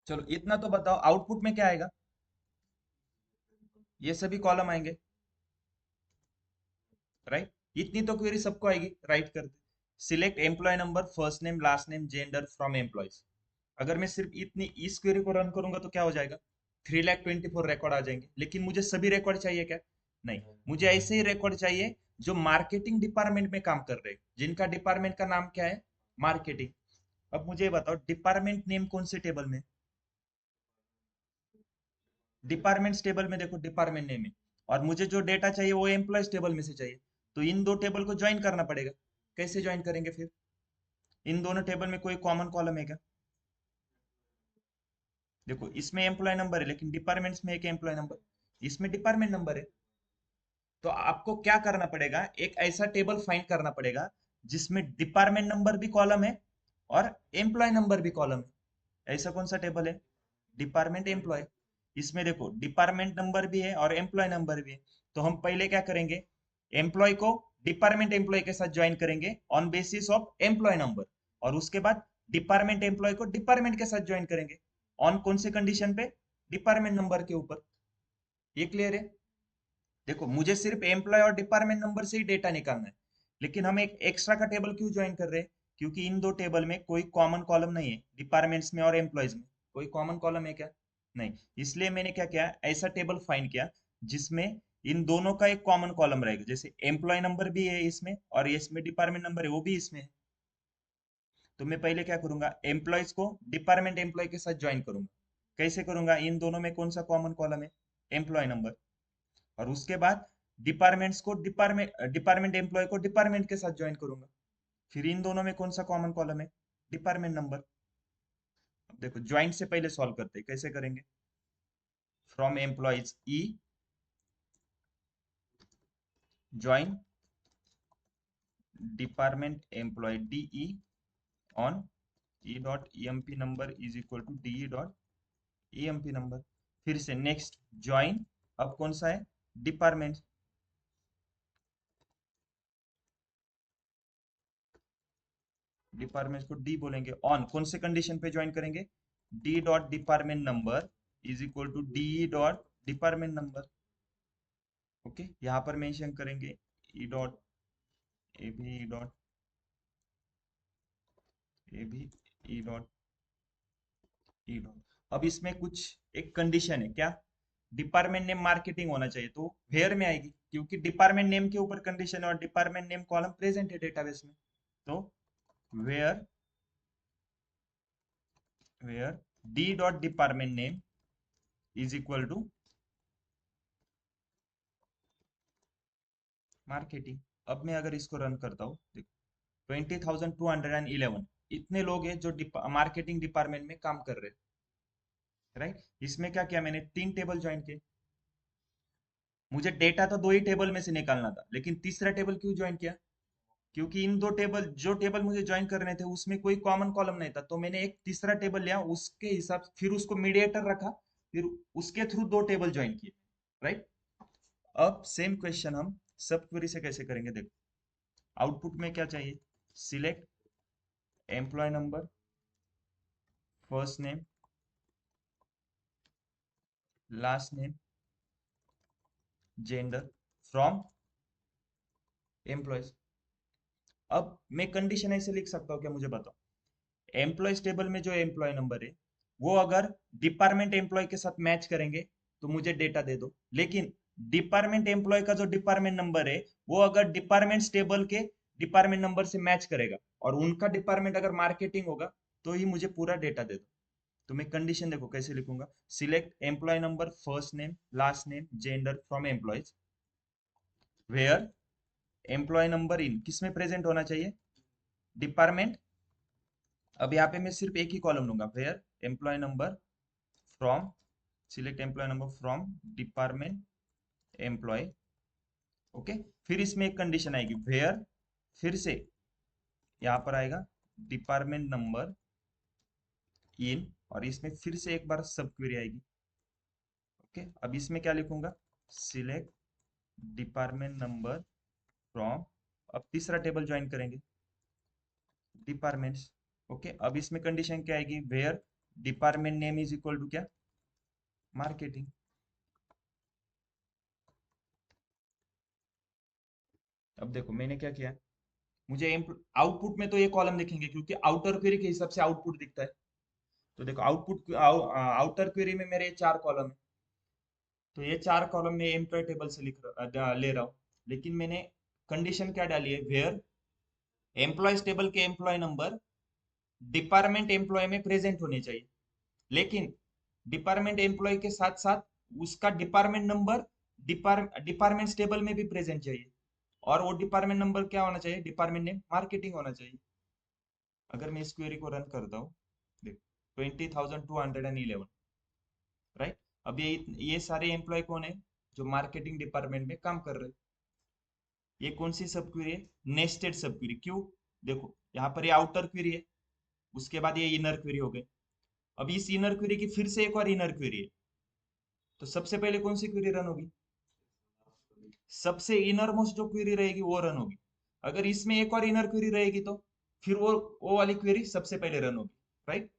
चलो इतना तो बताओ, आउटपुट में क्या आएगा? ये सभी कॉलम आएंगे, राइट। इतनी तो क्वेरी सबको आएगी, राइट कर दे। Select employee number, first name, last name, gender from employees. अगर मैं सिर्फ इतनी इस क्वेरी को रन करूंगा तो क्या हो जाएगा? 3,24 रिकॉर्ड आ जाएंगे। लेकिन मुझे सभी रिकॉर्ड चाहिए क्या? नहीं, मुझे ऐसे ही रिकॉर्ड चाहिए जो मार्केटिंग डिपार्टमेंट में काम कर रहे हैं, जिनका डिपार्टमेंट का नाम क्या है? मार्केटिंग। अब मुझे बताओ डिपार्टमेंट नेम कौन से टेबल में? डिपार्टमेंट्स टेबल में देखो डिपार्टमेंट नेम है, और मुझे जो डेटा चाहिए वो एम्प्लॉयज टेबल में से चाहिए। तो इन दो टेबल को ज्वाइन करना पड़ेगा। कैसे ज्वाइन करेंगे फिर? इन दोनों टेबल में कोई कॉमन कॉलम है क्या? देखो इसमें एम्प्लॉय नंबर है, लेकिन डिपार्टमेंट्स में एक एम्प्लॉय नंबर, इसमें डिपार्टमेंट नंबर है। तो आपको क्या करना पड़ेगा, एक ऐसा टेबल फाइंड करना पड़ेगा जिसमें डिपार्टमेंट नंबर भी कॉलम है और एम्प्लॉय नंबर भी कॉलम है। ऐसा कौन सा टेबल है? Department employee. इसमें देखो डिपार्टमेंट नंबर भी है और एम्प्लॉय नंबर भी है। तो हम पहले क्या करेंगे, एम्प्लॉय को डिपार्टमेंट एम्प्लॉय के साथ ज्वाइन करेंगे on basis of employee number, और उसके बाद डिपार्टमेंट एम्प्लॉय को डिपार्टमेंट के साथ ज्वाइन करेंगे ऑन कौन से कंडीशन पे? डिपार्टमेंट नंबर के ऊपर। ये क्लियर है? देखो मुझे सिर्फ एम्प्लॉय और डिपार्टमेंट नंबर से ही डेटा निकालना है, लेकिन हम एक एक्स्ट्रा का टेबल क्यों ज्वाइन कर रहे हैं? क्योंकि इन दो टेबल में कोई कॉमन कॉलम नहीं है, डिपार्टमेंट्स में और एम्प्लॉयज में कोई कॉमन कॉलम है क्या? नहीं। इसलिए मैंने क्या किया, ऐसा टेबल फाइंड किया जिसमें इन दोनों का एक कॉमन कॉलम रहेगा, जैसे एम्प्लॉय नंबर भी है इसमें और ये इसमें डिपार्टमेंट नंबर है वो भी इसमें है। तो मैं पहले क्या करूंगा, एम्प्लॉयज को डिपार्टमेंट एम्प्लॉय के साथ ज्वाइन करूंगा। कैसे करूंगा, इन दोनों में कौन सा कॉमन कॉलम है? Employee number. और उसके बाद डिपार्टमेंट्स को डिपार्टमेंट डिपार्टमेंट एम्प्लॉय को डिपार्टमेंट के साथ ज्वाइन करूंगा। फिर इन दोनों में कौन सा कॉमन कॉलम है? Department number. अब देखो ज्वाइंट से पहले सॉल्व करते हैं, कैसे करेंगे? From employees E join department employee DE on E dot EMP number is equal to DE dot EMP number. फिर से नेक्स्ट ज्वाइन, अब कौन सा है? डिपार्टमेंट। डिपार्टमेंट को डी बोलेंगे, ऑन कौन से कंडीशन पे ज्वाइन करेंगे? D dot department number is equal to D dot department number. Okay, यहाँ पर मेंशन करेंगे E dot A B E dot A B E dot E dot. अब इसमें कुछ एक कंडीशन है क्या? डिपार्टमेंट नेम मार्केटिंग होना चाहिए, तो वेयर में आएगी क्योंकि डिपार्टमेंट नेम के ऊपर कंडीशन है और डिपार्टमेंट नेम कॉलम प्रेजेंट है डेटाबेस में। तो where where D dot department name is equal to marketing. अब मैं अगर इसको रन करता हूँ, देखो 20,211 इतने लोग हैं जो मार्केटिंग डिपार्टमेंट में काम कर रहे हैं, राइट। इसमें क्या किया मैंने, 3 टेबल ज्वाइन किए। मुझे डेटा तो 2 ही टेबल में से निकालना था, लेकिन तीसरा टेबल क्यों ज्वाइन किया? क्योंकि इन 2 टेबल, जो टेबल मुझे ज्वाइन करने थे उसमें कोई कॉमन कॉलम नहीं था, तो मैंने एक तीसरा टेबल लिया, उसके हिसाब फिर उसको मीडिएटर रखा, फिर उसके थ्रू 2 टेबल ज्वाइन किए, राइट। अब सेम क्वेश्चन हम सब क्वेरी से कैसे करेंगे, देखो। आउटपुट में क्या चाहिए? Select employee number, first name, last name, gender from employees. अब मैं कंडीशन ऐसे लिख सकता हूँ क्या, मुझे बताओ। एम्प्लॉयज टेबल में जो एम्प्लॉय नंबर है वो अगर डिपार्टमेंट एम्प्लॉय के साथ मैच करेंगे तो मुझे डेटा दे दो, लेकिन डिपार्टमेंट एम्प्लॉय का जो डिपार्टमेंट नंबर है वो अगर डिपार्टमेंट टेबल के डिपार्टमेंट नंबर से मैच करेगा और उनका डिपार्टमेंट अगर मार्केटिंग होगा तो ही मुझे पूरा डेटा दे दो। तो मैं कंडीशन देखो कैसे लिखूंगा, select employee number, first name, last name, gender from employees, where employee number in किस में प्रेजेंट होना चाहिए, डिपार्टमेंट। अब यहाँ पे मैं सिर्फ एक ही कॉलम लूंगा, where employee number from, select employee number from department employee. Okay. फिर इसमें एक कंडीशन आएगी, वेयर, फिर से यहाँ पर आएगा डिपार्टमेंट नंबर इन, और इसमें फिर से एक बार सब क्वेरी आएगी। ओके। अब इसमें क्या लिखूंगा, सिलेक्ट डिपार्टमेंट नंबर फ्रॉम, अब तीसरा टेबल ज्वाइन करेंगे, डिपार्टमेंट्स। ओके। अब इसमें कंडीशन क्या आएगी, where department name is equal to क्या, मार्केटिंग। अब देखो मैंने क्या किया, मुझे आउटपुट में तो ये कॉलम दिखेंगे क्योंकि आउटर क्वेरी के हिसाब से आउटपुट दिखता है। तो देखो आउटपुट आउटर क्वेरी में मेरे 4 कॉलम है, तो ये 4 कॉलम में एम्प्लॉय टेबल से ले रहा हूँ, लेकिन मैंने कंडीशन क्या डाली है, वेयर एम्प्लॉयज टेबल के एम्प्लॉय नंबर डिपार्टमेंट एम्प्लॉय में प्रेजेंट होने चाहिए, लेकिन डिपार्टमेंट एम्प्लॉय के साथ साथ उसका डिपार्टमेंट नंबर डिपार्टमेंट टेबल में भी प्रेजेंट चाहिए, और वो डिपार्टमेंट नंबर क्या होना चाहिए, डिपार्टमेंट नेम मार्केटिंग होना चाहिए। अगर मैं इस क्वेरी को रन करता हूँ, देख 20,211, राइट। अब ये सारे एम्प्लॉय कौन है, जो मार्केटिंग डिपार्टमेंट में काम कर रहे हैं। ये कौन सी सब क्वेरी है, नेस्टेड सब क्वेरी। क्यों? देखो यहाँ पर ये आउटर क्वेरी है, उसके बाद ये इनर क्वेरी हो गई। अब इस इनर क्वेरी की फिर से एक और इनर क्वेरी है, तो सबसे पहले कौन सी क्वेरी रन होगी, सबसे इनर मोस्ट जो क्वेरी रहेगी वो रन होगी। अगर इसमें एक और इनर क्वेरी रहेगी तो फिर वो वाली क्वेरी सबसे पहले रन होगी, राइट।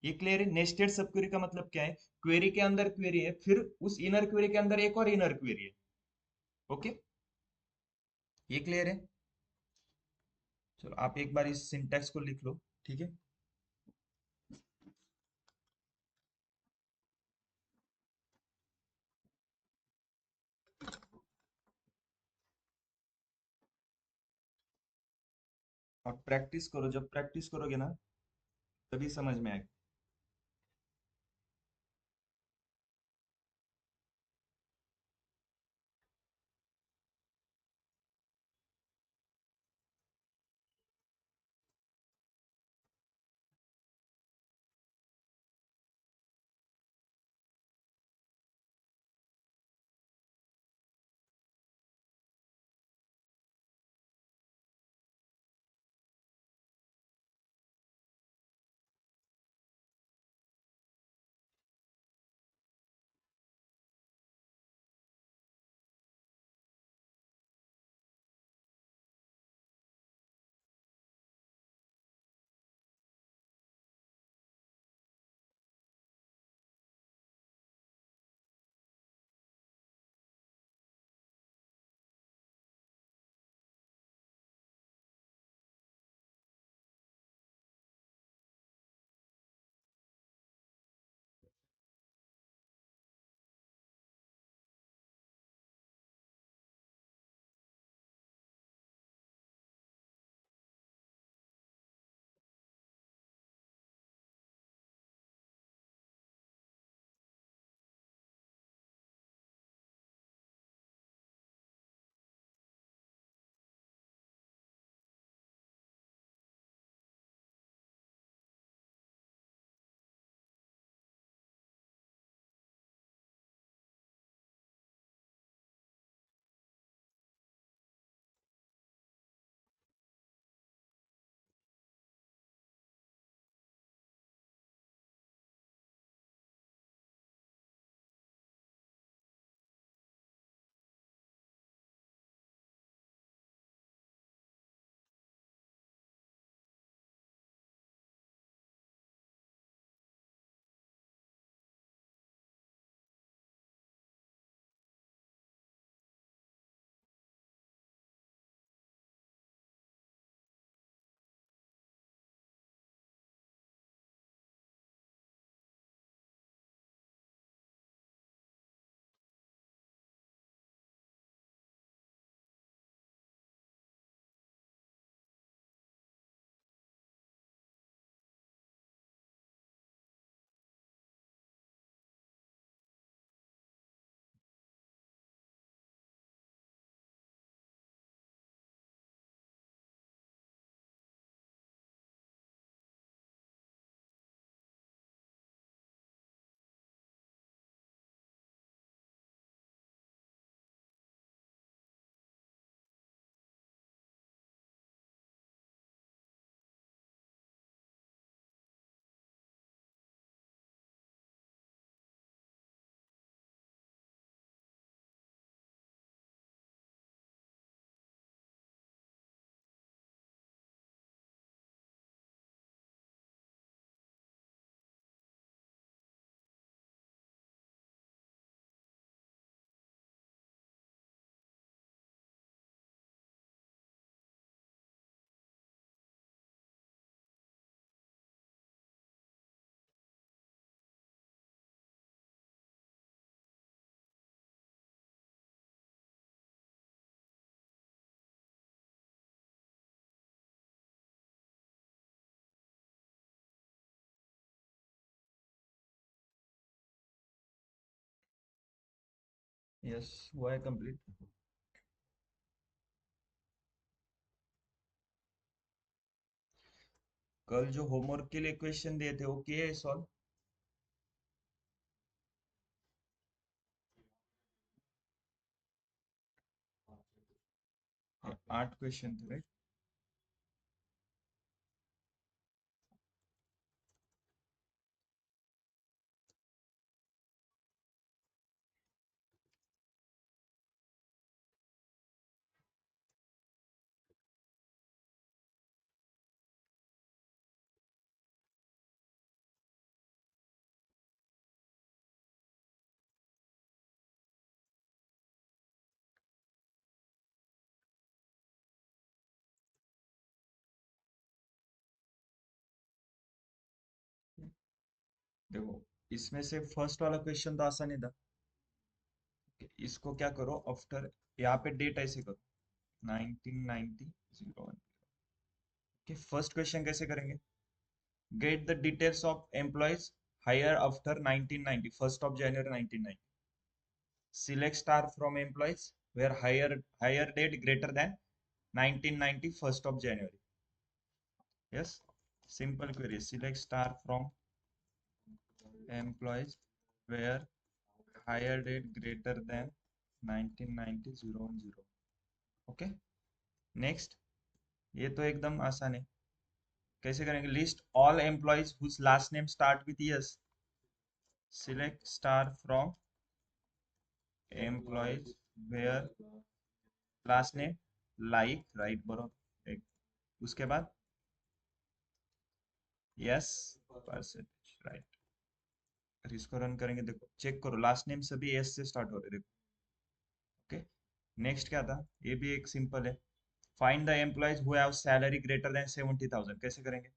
ये क्लियर है, नेस्टेड सब क्वेरी का मतलब क्या है, क्वेरी के अंदर क्वेरी है, फिर उस इनर क्वेरी के अंदर एक और इनर क्वेरी है। ओके, ये क्लियर है। चलो आप एक बार इस सिंटैक्स को लिख लो, ठीक है। और प्रैक्टिस करो, जब प्रैक्टिस करोगे ना तभी समझ में आएगा। यस, हुआ है कंप्लीट। कल जो होमवर्क के लिए क्वेश्चन दिए थे वो किए सॉल्व? 8 क्वेश्चन थे राइट? देखो, इसमें से फर्स्ट वाला क्वेश्चन तो आसान ही था। इसको क्या करो, आफ्टर, यहाँ पे डेट ऐसे करो, 1990 01। ओके, फर्स्ट क्वेश्चन कैसे करेंगे? Get the details of employees hired after 1990, 1 January 1990। Select star from employees where higher date greater than 1990 January 1। Yes, simple query. Select star from employees where higher date greater than 1990 01। Okay, next. ये तो एकदम आसान है। कैसे करेंगे? List all employees whose last name start with S. Select star from employees where last name like, right बरोबर एक, उसके बाद यस परसेंटेज, राइट। फिर इसको रन करेंगे, देखो चेक करो लास्ट नेम सभी एस से स्टार्ट हो रहे, देखो। ओके, नेक्स्ट क्या था? ये भी एक सिंपल है। Find the employees who have salary greater than 70,000। कैसे करेंगे?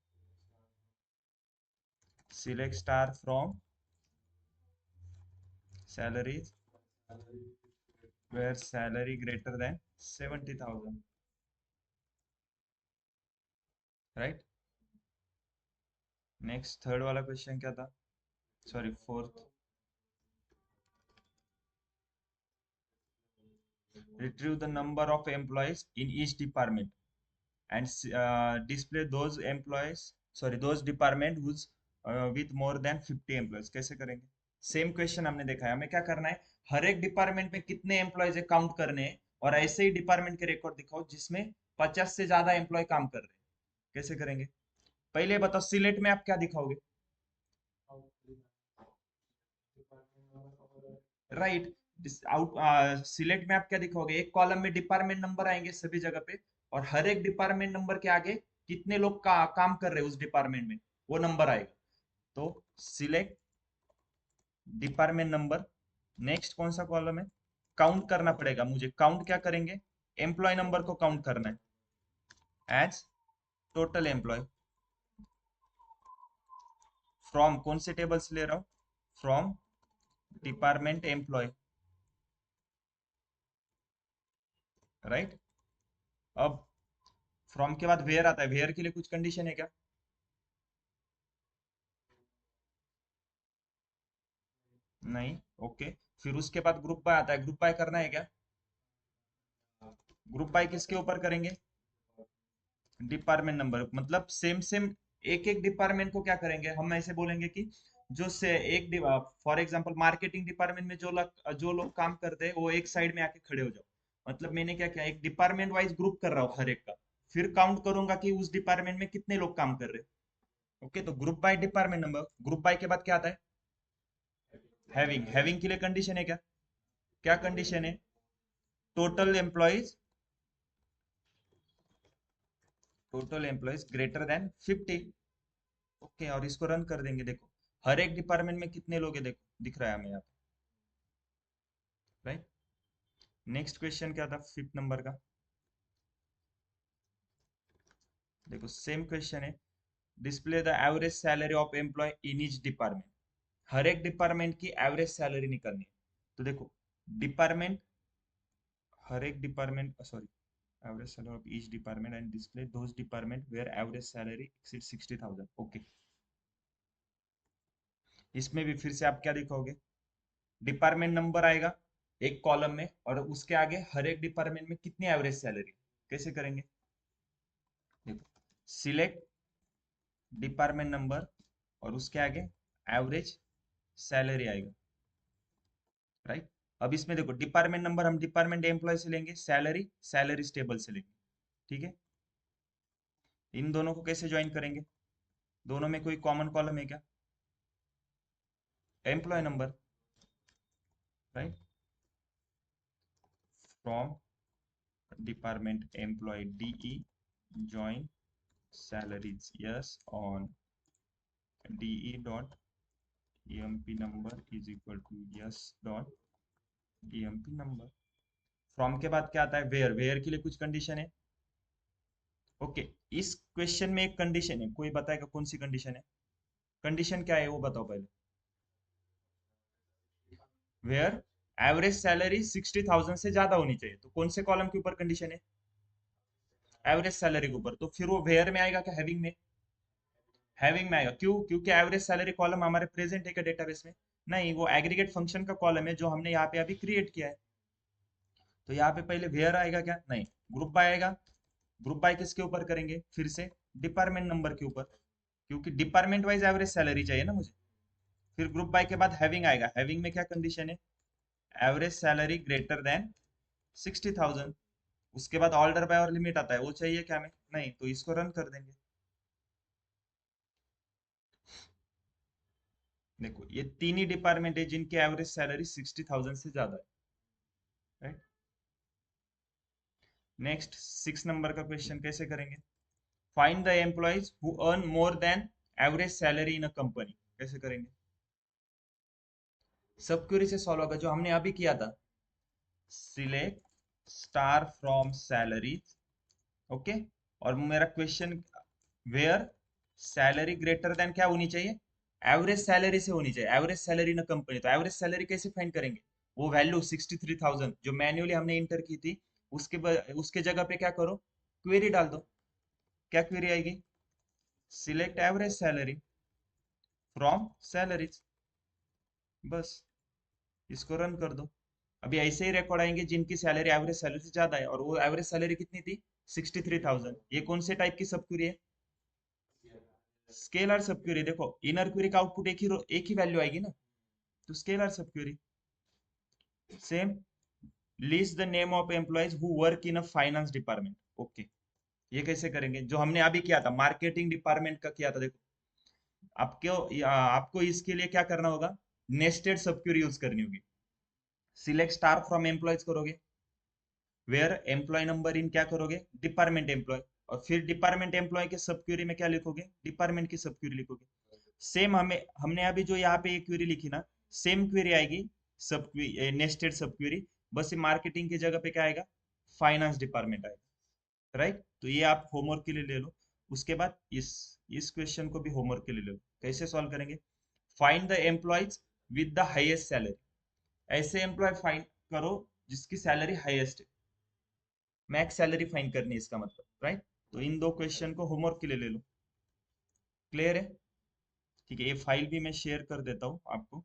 Select star from salaries where salary greater than 70,000, right. Next third वाला क्वेश्चन क्या था? Sorry, fourth. Retrieve the number of employees in each department and display those employees, sorry, those department whose with more than 50 employees। कैसे करेंगे? Same question हमने देखा है, हमें क्या करना है, हर एक डिपार्टमेंट में कितने एम्प्लॉयज है काउंट करने हैं, और ऐसे ही डिपार्टमेंट के रिकॉर्ड दिखाओ जिसमें 50 से ज्यादा एम्प्लॉय काम कर रहे हैं। कैसे करेंगे? पहले बताओ, सिलेक्ट में आप क्या दिखाओगे? राइट। आउट सिलेक्ट में आप क्या दिखाओगे? एक कॉलम में डिपार्टमेंट नंबर आएंगे सभी जगह पे, और हर एक डिपार्टमेंट नंबर के आगे कितने लोग काम कर रहे हैं उस डिपार्टमेंट में, वो नंबर आएगा। तो सिलेक्ट डिपार्टमेंट नंबर। नेक्स्ट कौन सा कॉलम है? काउंट करना पड़ेगा मुझे। काउंट क्या करेंगे? एम्प्लॉय नंबर को काउंट करना है एज टोटल एम्प्लॉय। फ्रॉम कौन से टेबल से ले रहा हूँ? From department employee, right. अब फ्रॉम के बाद वेयर आता है, वेयर के लिए कुछ कंडीशन है क्या? नहीं। ओके, फिर उसके बाद ग्रुप बाय आता है, ग्रुप बाय करना है क्या? ग्रुप बाय किसके ऊपर करेंगे? डिपार्टमेंट नंबर, मतलब सेम सेम एक एक डिपार्टमेंट को क्या करेंगे, हम ऐसे बोलेंगे कि जो से एक, फॉर एग्जांपल मार्केटिंग डिपार्टमेंट में जो लोग काम करते हैं वो एक साइड में आके खड़े हो जाओ। मतलब मैंने क्या किया, एक डिपार्टमेंट वाइज ग्रुप कर रहा हूँ हर एक का, फिर काउंट करूंगा कि उस डिपार्टमेंट में कितने लोग काम कर रहे हैं। ओके, तो group by department number, group by के बाद क्या आता है? हैविंग। हैविंग के लिए कंडीशन है क्या? क्या कंडीशन है? Total employees, total employees greater than 50। Okay, और इसको रन कर देंगे, देखो हर एक डिपार्टमेंट में कितने लोग हैं, देखो दिख रहा है हमें यहाँ पे, राइट। नेक्स्ट क्वेश्चन क्या था फिफ्थ नंबर का? देखो सेम क्वेश्चन है। Display the average salary of employee in each department. हर एक डिपार्टमेंट की एवरेज सैलरी निकालनी है। तो देखो, डिपार्टमेंट, हर एक department, sorry, average salary of each department and display those department where average salary exceeds 60,000। Okay, इसमें भी फिर से आप क्या दिखाओगे? डिपार्टमेंट नंबर आएगा, एक कॉलम में, और उसके आगे हर एक डिपार्टमेंट में कितनी एवरेज सैलरी, कैसे करेंगे? देखो, सिलेक्ट डिपार्टमेंट नंबर और उसके आगे एवरेज सैलरी आएगा, राइट। अब इसमें देखो, डिपार्टमेंट नंबर हम डिपार्टमेंट एम्प्लॉय से लेंगे, सैलरी सैलरी टेबल से लेंगे, ठीक है। इन दोनों को कैसे ज्वाइन करेंगे? दोनों में कोई कॉमन कॉलम है क्या? Employee number, right. From department employee DE join salaries yes on de dot emp number is equal to yes dot emp number। From के बाद क्या आता है? वेयर, वेयर के लिए कुछ कंडीशन है, ओके। इस क्वेश्चन में एक कंडीशन है, कोई बताएगा कौन सी कंडीशन है? कंडीशन क्या है वो बताओ पहले। वेयर एवरेज सैलरी 60,000 से ज्यादा होनी चाहिए, तो कौन से कॉलम के ऊपर कंडीशन है? एवरेज सैलरी के ऊपर। तो फिर वो वेयर में आएगा क्या, हैविंग में? हैविंग में आएगा, क्यों? क्योंकि एवरेज सैलरी कॉलम हमारे प्रेजेंट है क्या डेटाबेस में? नहीं, वो एग्रीगेट फंक्शन का कॉलम है जो हमने यहाँ पे अभी क्रिएट किया है। तो यहाँ पे पहले वेयर आएगा क्या? नहीं, ग्रुप बाय आएगा। ग्रुप बाय किसके ऊपर करेंगे? फिर से डिपार्टमेंट नंबर के ऊपर, क्योंकि डिपार्टमेंट वाइज एवरेज सैलरी चाहिए ना मुझे। फिर ग्रुप बाय के बाद हैविंग आएगा। हैविंग में क्या कंडीशन है? Average salary greater than 60,000। उसके बाद ऑर्डर बाय और लिमिट आता है, वो चाहिए क्या हमें? नहीं, तो इसको रन कर देंगे। देखो, ये तीन ही डिपार्टमेंट है जिनकी एवरेज सैलरी 60,000 से ज्यादा है, राइट। नेक्स्ट 6 नंबर का क्वेश्चन कैसे करेंगे? Find the employees who earn more than average salary in a company, कैसे करेंगे? सब क्वेरी से सॉल्व होगा, जो हमने अभी किया था। Select star from salaries, okay. और मेरा question, where salary greater than क्या होनी चाहिए? एवरेज सैलरी से होनी चाहिए, एवरेज सैलरी इन कंपनी। तो एवरेज सैलरी कैसे फाइंड करेंगे? वो वैल्यू 63,000 जो मैन्युअली हमने इंटर की थी, उसके जगह पे क्या करो, क्वेरी डाल दो। क्या क्वेरी आएगी? Select average salary from salaries, बस इसको रन कर दो। अभी ऐसे ही रिकॉर्ड आएंगे जिनकी सैलरी एवरेज सैलरी से ज्यादा है, और वो एवरेज सैलरी कितनी थी? 63,000। ये कौन से टाइप की सब क्वेरी है? स्केलर सब क्वेरी। देखो, इनर क्वेरी का आउटपुट एक ही वैल्यू आएगी ना, तो स्केलर सब query. Same, list the name of employees who work in a finance department, okay. ये कैसे करेंगे? जो हमने अभी किया था, मार्केटिंग डिपार्टमेंट का किया था। देखो, आपको इसके लिए क्या करना होगा? नेस्टेड सब क्वेरी यूज करनी होगी। सिलेक्ट स्टार फ्रॉम एम्प्लॉयज करोगे, वेयर एम्प्लॉय नंबर इन क्या करोगे? डिपार्टमेंट एम्प्लॉय, और फिर डिपार्टमेंट एम्प्लॉय के सब क्वेरी में क्या लिखोगे? डिपार्टमेंट की सब क्वेरी लिखोगे। सेम हमने अभी जो यहाँ पे एक क्वेरी लिखी ना, सेम क्वेरी आएगी, सब नेस्टेड सब क्वेरी। बस ये मार्केटिंग की जगह पे क्या आएगा? फाइनेंस डिपार्टमेंट आएगा, राइट। तो ये आप होमवर्क के लिए ले लो। उसके बाद इस क्वेश्चन को भी होमवर्क के लिए ले लो। कैसे सॉल्व करेंगे? Find the employees with the highest salary. ऐसे एम्प्लॉय फाइंड करो जिसकी सैलरी हाईएस्ट है, मैक्स सैलरी फाइंड करनी है इसका मतलब, राइट। तो इन दो क्वेश्चन को होमवर्क के लिए ले लो। क्लियर है? ठीक है, ये फाइल भी मैं शेयर कर देता हूँ आपको।